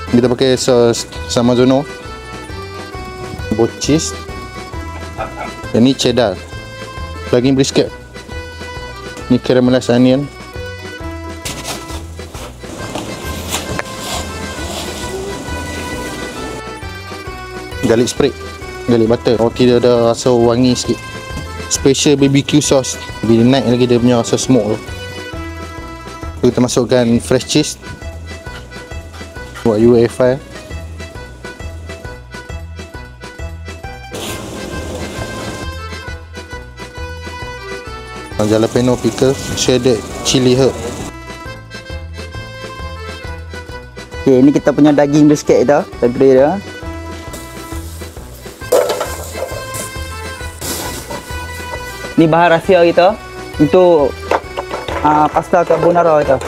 Kita pakai sos Samazono, both cheese. Dan ni cheddar, daging brisket. Ni caramelized onion. Garlic spread, garlic butter. Roti dia ada rasa wangi sikit. Special BBQ sauce, lebih naik lagi dia punya rasa smoke tu. Kita masukkan fresh cheese. Buat UEFI. Jalapeno pickle, shredded chili herb. Okay, ni kita punya daging brisket tu, tempura dia. Ni bahan rahsia kita untuk pasta carbonara kita.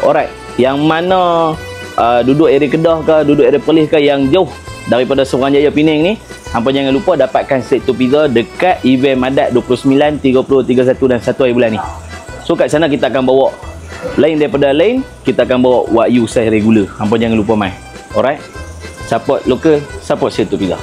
Alright, yang mana duduk area Kedah ke, duduk area Perlis ke yang jauh daripada Suruhanjaya Pening ni, hampa jangan lupa dapatkan set tu pizza dekat event Madat 29, 30, 31 dan 1 hari bulan ni. So kat sana kita akan bawa lain daripada lain, kita akan bawa Wagyu saiz regular. Hampa jangan lupa mai. Alright, support lokal, support set tu pizza.